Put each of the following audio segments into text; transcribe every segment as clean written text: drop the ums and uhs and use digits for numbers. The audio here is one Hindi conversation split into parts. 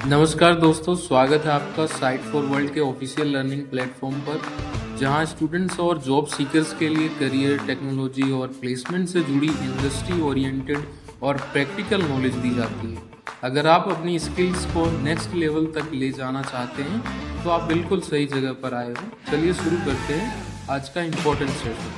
नमस्कार दोस्तों, स्वागत है आपका साइट फॉर वर्ल्ड के ऑफिशियल लर्निंग प्लेटफॉर्म पर, जहां स्टूडेंट्स और जॉब सीकर्स के लिए करियर, टेक्नोलॉजी और प्लेसमेंट से जुड़ी इंडस्ट्री ओरिएंटेड और प्रैक्टिकल नॉलेज दी जाती है। अगर आप अपनी स्किल्स को नेक्स्ट लेवल तक ले जाना चाहते हैं तो आप बिल्कुल सही जगह पर आए हो। चलिए शुरू करते हैं आज का इम्पोर्टेंट सेशन।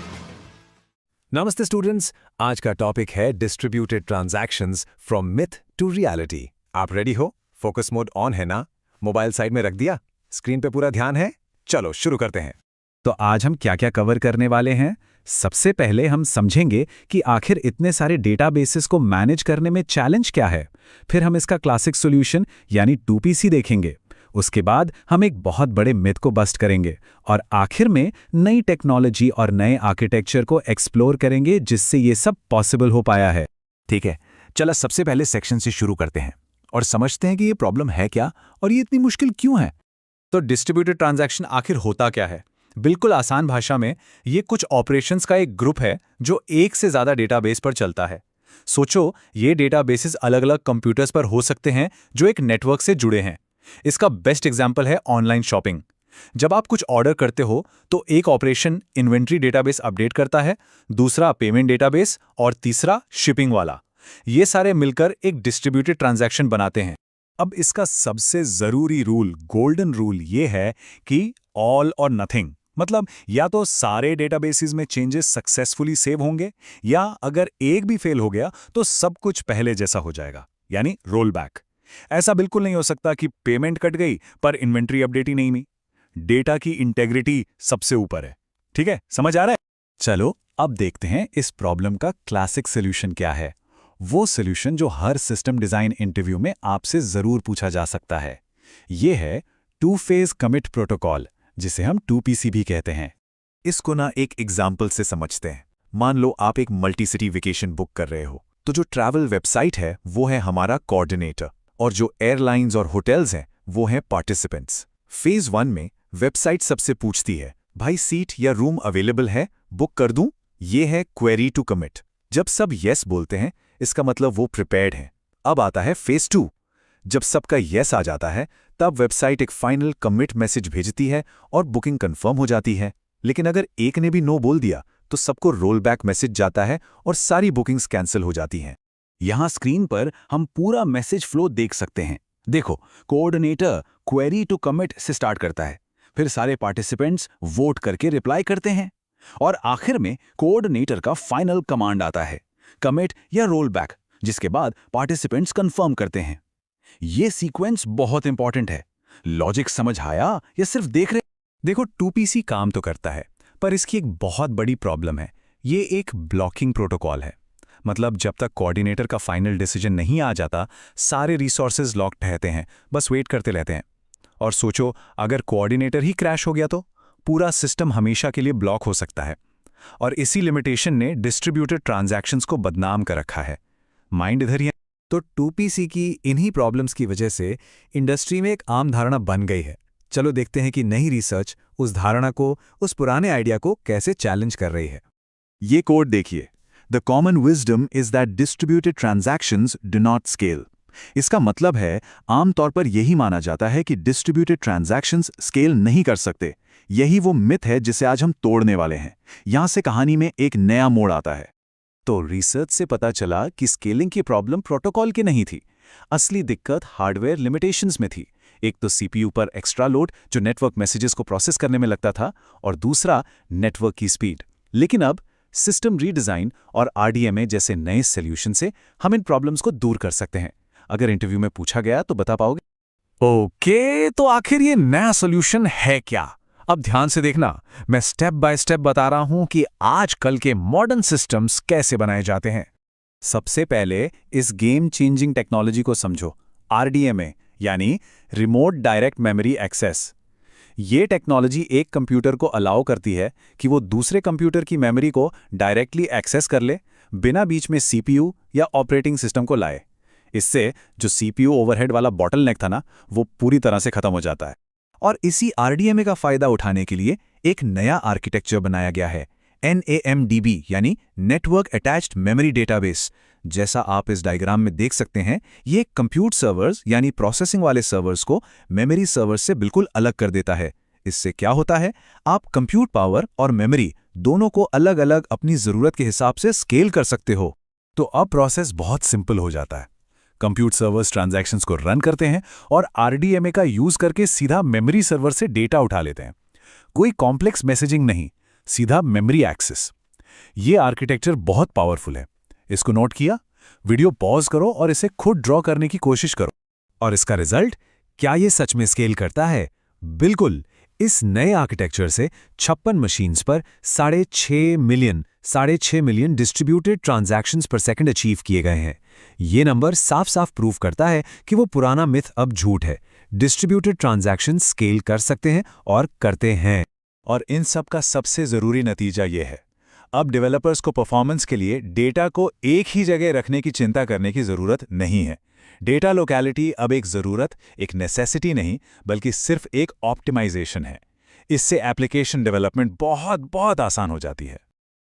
नमस्ते स्टूडेंट्स, आज का टॉपिक है distributed transactions from myth to reality. आप रेडी हो? फोकस मोड ऑन है ना? मोबाइल साइड में रख दिया? स्क्रीन पे पूरा ध्यान है? चलो शुरू करते हैं। तो आज हम क्या क्या कवर करने वाले हैं? सबसे पहले हम समझेंगे कि आखिर इतने सारे डेटाबेसेस को मैनेज करने में चैलेंज क्या है। फिर हम इसका क्लासिक सॉल्यूशन यानी 2PC देखेंगे। उसके बाद हम एक बहुत बड़े मिथ को बस्ट करेंगे और आखिर में नई टेक्नोलॉजी और नए आर्किटेक्चर को एक्सप्लोर करेंगे जिससे ये सब पॉसिबल हो पाया है। ठीक है, चलो सबसे पहले सेक्शन से शुरू करते हैं और समझते हैं कि ये प्रॉब्लम है क्या और ये इतनी मुश्किल क्यों है। तो डिस्ट्रीब्यूटेड ट्रांजैक्शन आखिर होता क्या है? बिल्कुल आसान भाषा में ये कुछ ऑपरेशंस का एक ग्रुप है जो एक से ज्यादा डेटाबेस पर चलता है। सोचो, ये डेटाबेसेस अलग अलग कंप्यूटर्स पर हो सकते हैं जो एक नेटवर्क से जुड़े हैं। इसका बेस्ट एग्जाम्पल है ऑनलाइन शॉपिंग। जब आप कुछ ऑर्डर करते हो तो एक ऑपरेशन इन्वेंट्री डेटाबेस अपडेट करता है, दूसरा पेमेंट डेटाबेस और तीसरा शिपिंग वाला। ये सारे मिलकर एक डिस्ट्रीब्यूटेड ट्रांजैक्शन बनाते हैं। अब इसका सबसे जरूरी रूल, गोल्डन रूल, ये है कि ऑल और नथिंग। मतलब या तो सारे डेटाबेसेस में चेंजेस सक्सेसफुली सेव होंगे या अगर एक भी फेल हो गया तो सब कुछ पहले जैसा हो जाएगा, यानी रोल बैक। ऐसा बिल्कुल नहीं हो सकता कि पेमेंट कट गई पर इन्वेंट्री अपडेट ही नहीं हुई। डेटा की इंटेग्रिटी सबसे ऊपर है। ठीक है, समझ आ रहा है? चलो अब देखते हैं इस प्रॉब्लम का क्लासिक सोल्यूशन क्या है। वो सोल्यूशन जो हर सिस्टम डिजाइन इंटरव्यू में आपसे जरूर पूछा जा सकता है। ये है टू फेज कमिट प्रोटोकॉल, जिसे हम 2PC भी कहते हैं। इसको ना एक एग्जाम्पल से समझते हैं। मान लो आप एक मल्टी सिटी वेकेशन बुक कर रहे हो, तो जो ट्रैवल वेबसाइट है वो है हमारा कोऑर्डिनेटर और जो एयरलाइंस और होटल्स हैं वो हैं पार्टिसिपेंट्स। फेज 1 में वेबसाइट सबसे पूछती है, भाई सीट या रूम अवेलेबल है, बुक कर दूं? ये है क्वेरी टू कमिट। जब सब यस बोलते हैं इसका मतलब वो प्रिपेयर्ड हैं। अब आता है फेज 2। जब सबका यस आ जाता है तब वेबसाइट एक फाइनल कमिट मैसेज भेजती है और बुकिंग कंफर्म हो जाती है। लेकिन अगर एक ने भी नो बोल दिया तो सबको रोल बैक मैसेज जाता है और सारी बुकिंग्स कैंसिल हो जाती हैं। यहां स्क्रीन पर हम पूरा मैसेज फ्लो देख सकते हैं। देखो, कोऑर्डिनेटर क्वेरी टू कमिट से स्टार्ट करता है, फिर सारे पार्टिसिपेंट्स वोट करके रिप्लाई करते हैं और आखिर में कोऑर्डिनेटर का फाइनल कमांड आता है, कमिट या रोल बैक, जिसके बाद पार्टिसिपेंट्स कंफर्म करते हैं। ये सीक्वेंस बहुत इंपॉर्टेंट है। लॉजिक समझ आया या सिर्फ देख रहे? देखो, 2PC काम तो करता है पर इसकी एक बहुत बड़ी प्रॉब्लम है। ये एक ब्लॉकिंग प्रोटोकॉल है। मतलब जब तक कोऑर्डिनेटर का फाइनल डिसीजन नहीं आ जाता सारे रिसोर्सेज लॉक्ड रहते हैं, बस वेट करते रहते हैं। और सोचो, अगर कोऑर्डिनेटर ही क्रैश हो गया तो पूरा सिस्टम हमेशा के लिए ब्लॉक हो सकता है। और इसी लिमिटेशन ने डिस्ट्रीब्यूटेड ट्रांजैक्शंस को बदनाम कर रखा है। माइंड इधर ही है। तो 2PC की इन्हीं प्रॉब्लम्स की वजह से इंडस्ट्री में एक आम धारणा बन गई है। चलो देखते हैं कि नई रिसर्च उस धारणा को, उस पुराने आइडिया को कैसे चैलेंज कर रही है। ये कोड देखिए, the common wisdom is that distributed transactions do not scale. इसका मतलब है आमतौर पर यही माना जाता है कि डिस्ट्रीब्यूटेड ट्रांजैक्शंस स्केल नहीं कर सकते। यही वो मिथ है जिसे आज हम तोड़ने वाले हैं। यहां से कहानी में एक नया मोड़ आता है। तो रिसर्च से पता चला कि स्केलिंग की प्रॉब्लम प्रोटोकॉल की नहीं थी। असली दिक्कत हार्डवेयर लिमिटेशंस में थी। एक तो CPU पर एक्स्ट्रा लोड जो नेटवर्क मैसेजेस को प्रोसेस करने में लगता था, और दूसरा नेटवर्क की स्पीड। लेकिन अब सिस्टम रीडिजाइन और RDMA जैसे नए सॉल्यूशन से हम इन प्रॉब्लम्स को दूर कर सकते हैं। अगर इंटरव्यू में पूछा गया तो बता पाओगे? ओके, तो आखिर ये नया सॉल्यूशन है क्या? अब ध्यान से देखना, मैं स्टेप बाय स्टेप बता रहा हूं कि आजकल के मॉडर्न सिस्टम्स कैसे बनाए जाते हैं। सबसे पहले इस गेम चेंजिंग टेक्नोलॉजी को समझो, RDMA यानी रिमोट डायरेक्ट मेमोरी एक्सेस। ये टेक्नोलॉजी एक कंप्यूटर को अलाउ करती है कि वो दूसरे कंप्यूटर की मेमोरी को डायरेक्टली एक्सेस कर ले, बिना बीच में CPU या ऑपरेटिंग सिस्टम को लाए। इससे जो CPU ओवरहेड वाला बॉटलनेक था ना, वो पूरी तरह से खत्म हो जाता है। और इसी RDMA का फायदा उठाने के लिए एक नया आर्किटेक्चर बनाया गया है, NAMDB यानी नेटवर्क अटैच्ड मेमोरी डेटाबेस। जैसा आप इस डायग्राम में देख सकते हैं, ये कंप्यूट सर्वर्स यानी प्रोसेसिंग वाले सर्वर्स को मेमोरी सर्वर्स से बिल्कुल अलग कर देता है। इससे क्या होता है, आप कंप्यूट पावर और मेमोरी दोनों को अलग अलग अपनी ज़रूरत के हिसाब से स्केल कर सकते हो। तो अब प्रोसेस बहुत सिंपल हो जाता है। कंप्यूट सर्वर्स ट्रांजैक्शंस को रन करते हैं और RDMA का यूज करके सीधा मेमोरी सर्वर से डेटा उठा लेते हैं। कोई कॉम्प्लेक्स मैसेजिंग नहीं, सीधा मेमोरी एक्सेस। ये आर्किटेक्चर बहुत पावरफुल है। इसको नोट किया? वीडियो पॉज करो और इसे खुद ड्रॉ करने की कोशिश करो। और इसका रिजल्ट, क्या ये सच में स्केल करता है? बिल्कुल। इस नए आर्किटेक्चर से 56 मशीन्स पर 6.5 मिलियन डिस्ट्रीब्यूटेड ट्रांजैक्शंस पर सेकंड अचीव किए गए हैं। ये नंबर साफ साफ प्रूव करता है कि वो पुराना मिथ अब झूठ है। डिस्ट्रीब्यूटेड ट्रांजैक्शंस स्केल कर सकते हैं और करते हैं। और इन सब का सबसे ज़रूरी नतीजा ये है, अब डेवलपर्स को परफॉर्मेंस के लिए डेटा को एक ही जगह रखने की चिंता करने की ज़रूरत नहीं है। डेटा लोकेलिटी अब एक ज़रूरत, एक नेसेसिटी नहीं, बल्कि सिर्फ एक ऑप्टिमाइजेशन है। इससे एप्लीकेशन डेवलपमेंट बहुत बहुत आसान हो जाती है।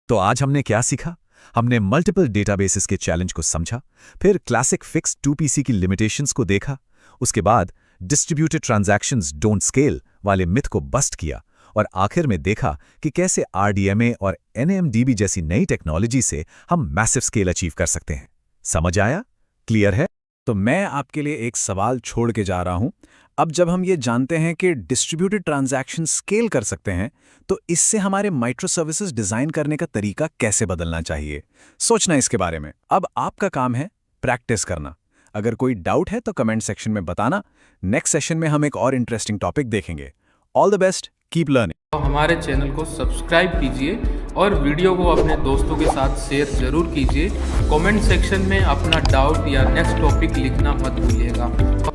तो आज हमने क्या सीखा? हमने मल्टीपल डेटाबेसेस के चैलेंज को समझा, फिर क्लासिक फिक्स 2PC की लिमिटेशंस को देखा, उसके बाद डिस्ट्रीब्यूटेड ट्रांजैक्शंस डोंट स्केल वाले मिथ को बस्ट किया, और आखिर में देखा कि कैसे RDMA और NAMDB जैसी नई टेक्नोलॉजी से हम मैसिव स्केल अचीव कर सकते हैं। समझ आया? क्लियर है? तो मैं आपके लिए एक सवाल छोड़ के जा रहा हूं। अब जब हम ये जानते हैं कि डिस्ट्रीब्यूटेड ट्रांजैक्शन स्केल कर सकते हैं, तो इससे हमारे माइक्रो सर्विसेज डिजाइन करने का तरीका कैसे बदलना चाहिए, सोचना इसके बारे में। अब आपका काम है प्रैक्टिस करना। अगर कोई डाउट है तो कमेंट सेक्शन में बताना। नेक्स्ट सेशन में हम एक और इंटरेस्टिंग टॉपिक देखेंगे। All the best, keep learning. तो हमारे चैनल को सब्सक्राइब कीजिए और वीडियो को अपने दोस्तों के साथ शेयर जरूर कीजिए। कमेंट सेक्शन में अपना डाउट या नेक्स्ट टॉपिक लिखना मत भूलिएगा।